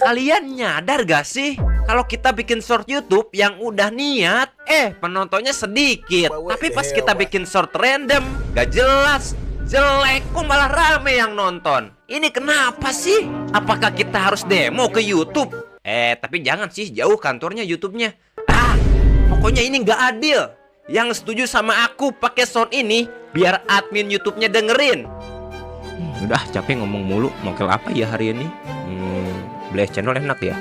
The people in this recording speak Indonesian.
Kalian nyadar gak sih kalau kita bikin short YouTube yang udah niat, penontonnya sedikit. Tapi pas kita bikin short random, gak jelas, jelek, kok malah rame yang nonton. Ini kenapa sih? Apakah kita harus demo ke YouTube? Tapi jangan sih, jauh kantornya YouTube-nya. Pokoknya ini gak adil. Yang setuju sama aku pakai sound ini biar admin YouTube-nya dengerin. Udah capek ngomong mulu. Mokel apa ya hari ini? Blast channel enak ya.